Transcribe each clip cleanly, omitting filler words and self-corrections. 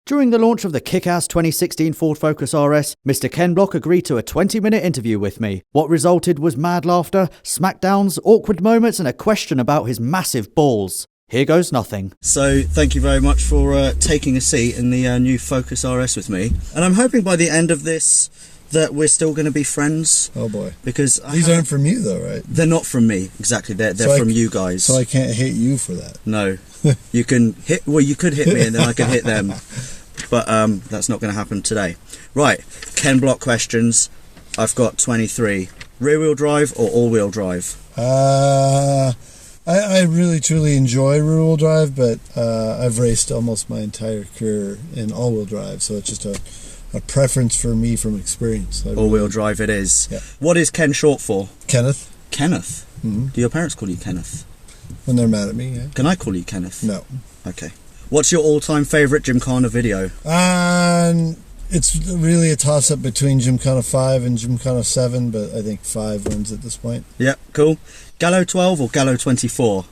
During the launch of the kick-ass 2016 Ford Focus RS, Mr. Ken Block agreed to a 20-minute interview with me. What resulted was mad laughter, smackdowns, awkward moments, and a question about his massive balls. Here goes nothing. So, thank you very much for taking a seat in the new Focus RS with me. And I'm hoping by the end of this that we're still going to be friends. Oh boy. Because these aren't from you though, right? They're not from me, exactly. They're from you guys. So I can't hit you for that. No. You can hit, well, you could hit me and then I could hit them. But that's not going to happen today. Right, Ken Block questions. I've got 23. Rear-wheel drive or all-wheel drive? I really truly enjoy rear-wheel drive, but I've raced almost my entire career in all-wheel drive, so it's just a preference for me from experience. All-wheel drive it is. Yeah. What is Ken short for? Kenneth. Kenneth? Mm-hmm. Do your parents call you Kenneth? When they're mad at me, yeah. Can I call you Kenneth? No. Okay. What's your all-time favourite Gymkhana video? It's really a toss-up between Gymkhana 5 and Gymkhana 7, but I think 5 wins at this point. Yeah, cool. Gallo 12 or Gallo 24?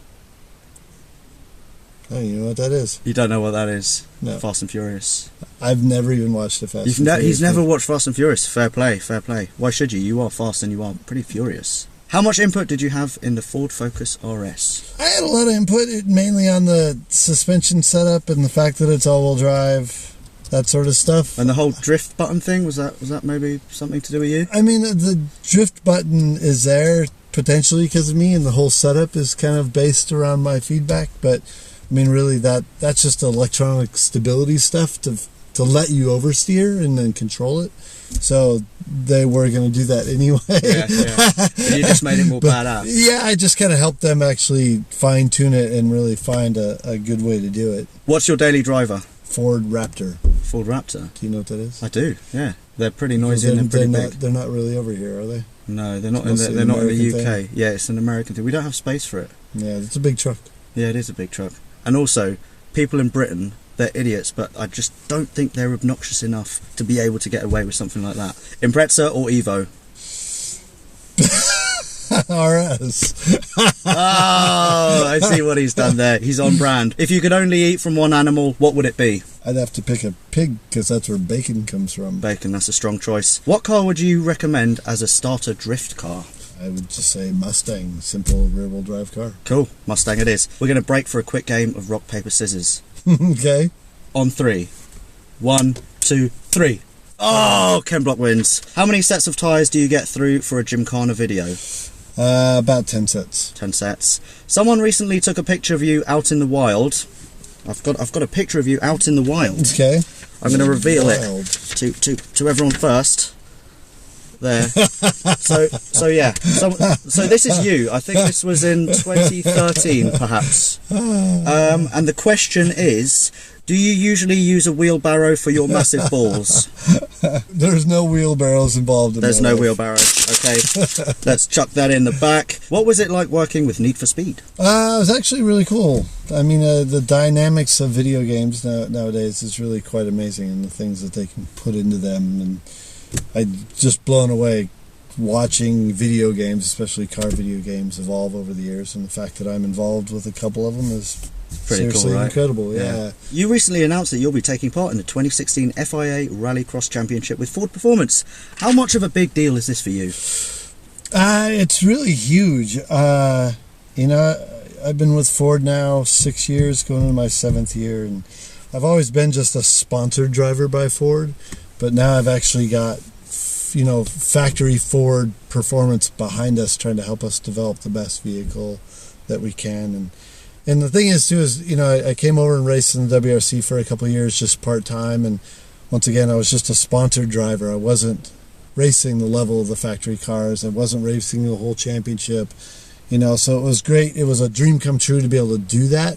Oh, you know what that is? You don't know what that is? No. Fast and Furious. I've never even watched the Fast and Furious. He's never watched Fast and Furious. Fair play, fair play. Why should you? You are fast and you are pretty furious. How much input did you have in the Ford Focus RS? I had a lot of input, mainly on the suspension setup and the fact that it's all-wheel drive, that sort of stuff. And the whole drift button thing, was that maybe something to do with you? I mean, the drift button is there potentially because of me, and the whole setup is kind of based around my feedback, but I mean, really, that's just electronic stability stuff to let you oversteer and then control it. So they were going to do that anyway. Yeah. You just made it more badass. Yeah, I just kind of helped them actually fine-tune it and really find a good way to do it. What's your daily driver? Ford Raptor. Ford Raptor? Do you know what that is? I do, yeah. They're pretty noisy and they're pretty big. They're not really over here, are they? No, they're not in the UK. Thing. Yeah, it's an American thing. We don't have space for it. Yeah, it's a big truck. Yeah, it is a big truck. And also, people in Britain, they're idiots, but I just don't think they're obnoxious enough to be able to get away with something like that. Impreza or Evo? RS. Oh, I see what he's done there. He's on brand. If you could only eat from one animal, what would it be? I'd have to pick a pig, because that's where bacon comes from. Bacon, that's a strong choice. What car would you recommend as a starter drift car? I would just say Mustang, simple rear-wheel drive car. Cool, Mustang it is. We're going to break for a quick game of rock, paper, scissors. Okay. On 3. 1, 2, 3. Oh, Ken Block wins. How many sets of tyres do you get through for a Gymkhana video? About 10 sets. 10 sets. Someone recently took a picture of you out in the wild. I've got a picture of you out in the wild. Okay. I'm going to reveal it to everyone first. There. So yeah. So this is you. I think this was in 2013, perhaps. And the question is, do you usually use a wheelbarrow for your massive balls? There's no wheelbarrows involved in There's no wheelbarrows. Okay. Let's chuck that in the back. What was it like working with Need for Speed? It was actually really cool. I mean, the dynamics of video games nowadays is really quite amazing, and the things that they can put into them, and I'm just blown away watching video games, especially car video games, evolve over the years, and the fact that I'm involved with a couple of them is pretty seriously cool, right? Incredible. Yeah. You recently announced that you'll be taking part in the 2016 FIA Rallycross Championship with Ford Performance. How much of a big deal is this for you? It's really huge. You know, I've been with Ford now 6 years, going into my 7th year, and I've always been just a sponsored driver by Ford. But now I've actually got, you know, factory Ford Performance behind us, trying to help us develop the best vehicle that we can. And the thing is, too, is, you know, I came over and raced in the WRC for a couple of years, just part-time. And once again, I was just a sponsored driver. I wasn't racing the level of the factory cars. I wasn't racing the whole championship, you know. So it was great. It was a dream come true to be able to do that.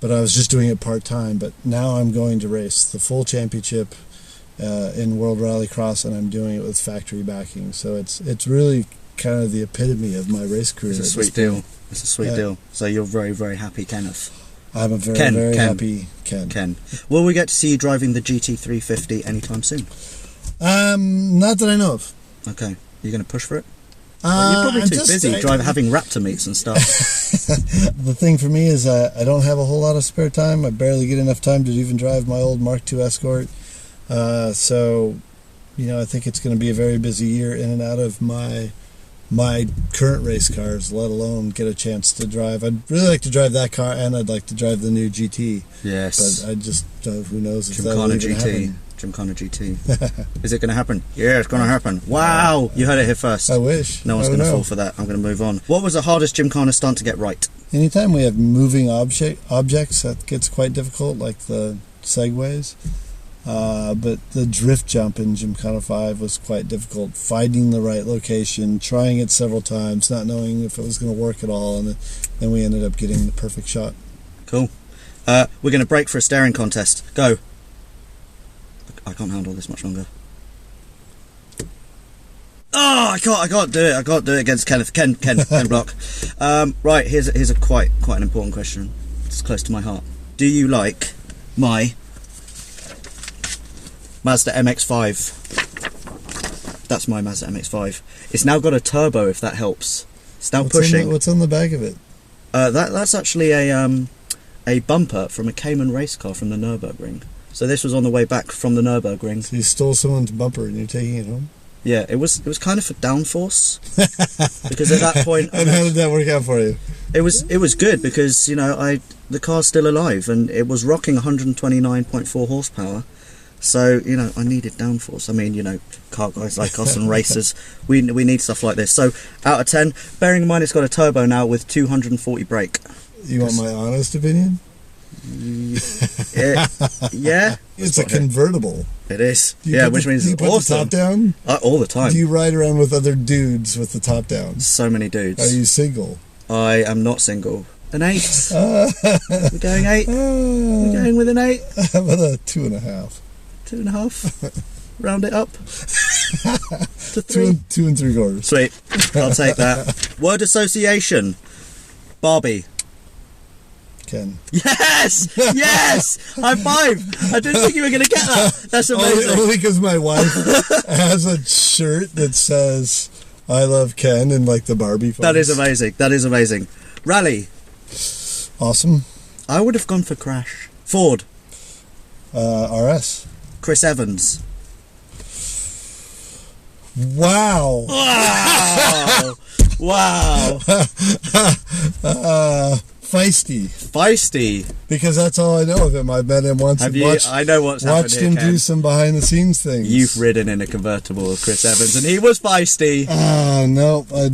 But I was just doing it part-time. But now I'm going to race the full championship in World Rallycross, and I'm doing it with factory backing. So it's really kind of the epitome of my race career. It's a sweet deal. It's a sweet deal. So you're very, very happy, Kenneth. I'm a very happy Ken. Will we get to see you driving the GT350 anytime soon? Not that I know of. Okay. You're going to push for it? You're probably too busy having Raptor meets and stuff. The thing for me is I don't have a whole lot of spare time. I barely get enough time to even drive my old Mark II Escort. So, I think it's going to be a very busy year in and out of my current race cars, let alone get a chance to drive. I'd really like to drive that car, and I'd like to drive the new GT. Yes. But I just, who knows if Gymkhana that'll even happen. Gymkhana GT. Is it going to happen? Yeah, it's going to happen. Wow! You heard it here first. I wish. No one's going to fall for that. I'm going to move on. What was the hardest Gymkhana stunt to get right? Anytime we have moving objects, that gets quite difficult, like the segways. But the drift jump in Gymkhana 5 was quite difficult. Finding the right location, trying it several times, not knowing if it was going to work at all, and then we ended up getting the perfect shot. Cool. We're going to break for a staring contest. Go. I can't handle this much longer. Oh, I can't do it. I can't do it against Ken Block. Right, here's a quite an important question. It's close to my heart. Do you like my Mazda MX-5? That's my Mazda MX-5. It's now got a turbo, if that helps. It's now pushing. What's on the back of it? That's actually a bumper from a Cayman race car from the Nürburgring. So this was on the way back from the Nürburgring. So you stole someone's bumper and you're taking it home? Yeah, it was kind of for downforce. Because at that point... And how did that work out for you? It was good because, the car's still alive and it was rocking 129.4 horsepower. So, I needed downforce. I mean, car guys like us and racers, we need stuff like this. So, out of 10, bearing in mind it's got a turbo now with 240 brake. You want my honest opinion? Yeah. It's a convertible. It is. Yeah, which means do you put awesome. the top down? All the time. Do you ride around with other dudes with the top down? So many dudes. Are you single? I am not single. An 8. We're going 8. We're going with an 8. How about a 2.5? 2.5. Round it up to 3. 2 3/4. Sweet. I'll take that. Word association. Barbie. Ken. Yes! Yes! High five! I didn't think you were going to get that. That's amazing. Only because my wife has a shirt that says "I love Ken" and like the Barbie phones. That is amazing. That is amazing. Rally. Awesome. I would have gone for Crash. Ford. RS. Chris Evans. Wow. Wow. Wow. Feisty. Because that's all I know of him. I've met him once. Have you? I know what's happened watched here, him Ken. do some behind the scenes things. You've ridden in a convertible with Chris Evans, and he was feisty. No, I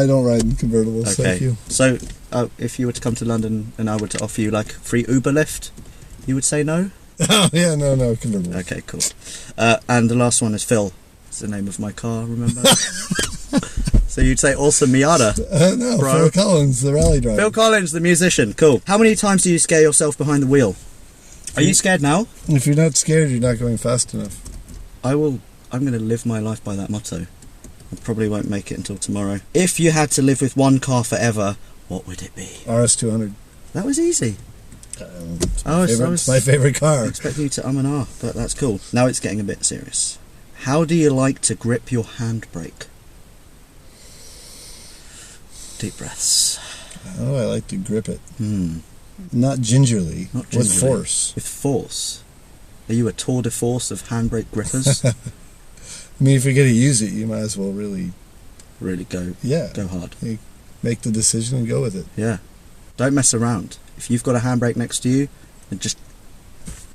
don't ride in convertibles. Okay. Thank you. So, if you were to come to London and I were to offer you like free Uber lift, you would say no? Oh yeah, no convertible. Okay, cool. And the last one is Phil. It's the name of my car. Remember? So you'd say also Miata. No, bro. Phil Collins, the rally driver. Phil Collins, the musician. Cool. How many times do you scare yourself behind the wheel? Are you scared now? If you're not scared, you're not going fast enough. I'm going to live my life by that motto. I probably won't make it until tomorrow. If you had to live with one car forever, what would it be? RS200. That was easy. It's my favorite car. I expect you to and ah, but that's cool. Now it's getting a bit serious. How do you like to grip your handbrake? Deep breaths. How do I like to grip it? Not gingerly. With force. With force? Are you a tour de force of handbrake grippers? I mean, if you're going to use it, you might as well really go hard. You make the decision and go with it. Yeah. Don't mess around. If you've got a handbrake next to you, then just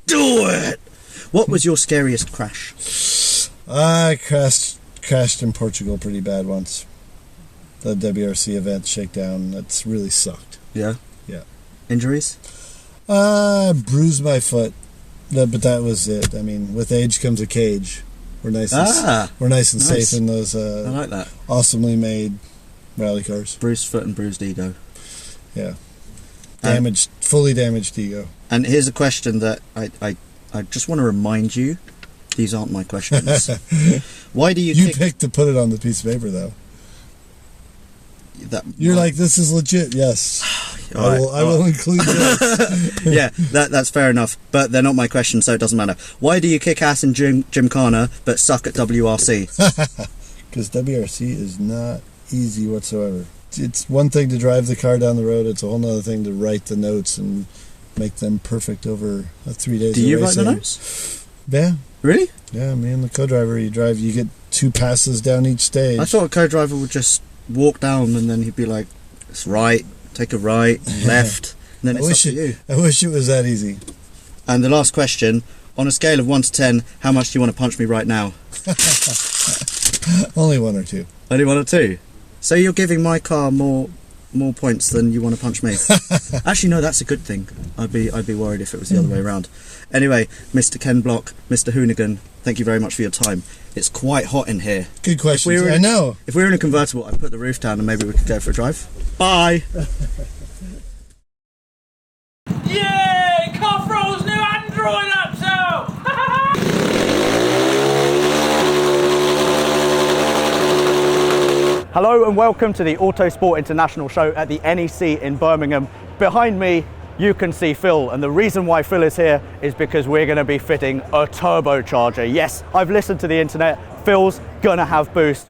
do it! What was your scariest crash? I crashed in Portugal pretty bad once. The WRC event shakedown, that's really sucked. Yeah? Yeah. Injuries? Bruised my foot. But that was it. I mean, with age comes a cage. We're nice and safe in those I like that. Awesomely made rally cars. Bruised foot and bruised ego. Yeah. Fully damaged ego. And here's a question that I just want to remind you, these aren't my questions. Why do you picked to put it on the piece of paper, though. You're like, this is legit, yes. I will include this. Yeah, that's fair enough, but they're not my questions, so it doesn't matter. Why do you kick ass in Gymkhana but suck at WRC? Because WRC is not easy whatsoever. it's one thing to drive the car down the road. It's a whole other thing to write the notes and make them perfect over 3 days. Do you write the notes? Yeah. Really? Yeah, me and the co-driver, you get 2 passes down each stage. I thought a co-driver would just walk down and then he'd be like, it's right, take a right, left, and then it's up to you. I wish it was that easy. And the last question, on a scale of 1 to 10, how much do you want to punch me right now? Only 1 or 2. Only 1 or 2? So you're giving my car more points than you want to punch me? Actually, no, that's a good thing. I'd be worried if it was the other way around. Anyway, Mr. Ken Block, Mr. Hoonigan, thank you very much for your time. It's quite hot in here. Good question. I know. If we were in a convertible, I'd put the roof down and maybe we could go for a drive. Bye! Yay! Car Throttle's new Android app out! Hello and welcome to the Autosport International show at the NEC in Birmingham. Behind me, you can see Phil, and the reason why Phil is here is because we're going to be fitting a turbocharger. Yes, I've listened to the internet. Phil's gonna have boost.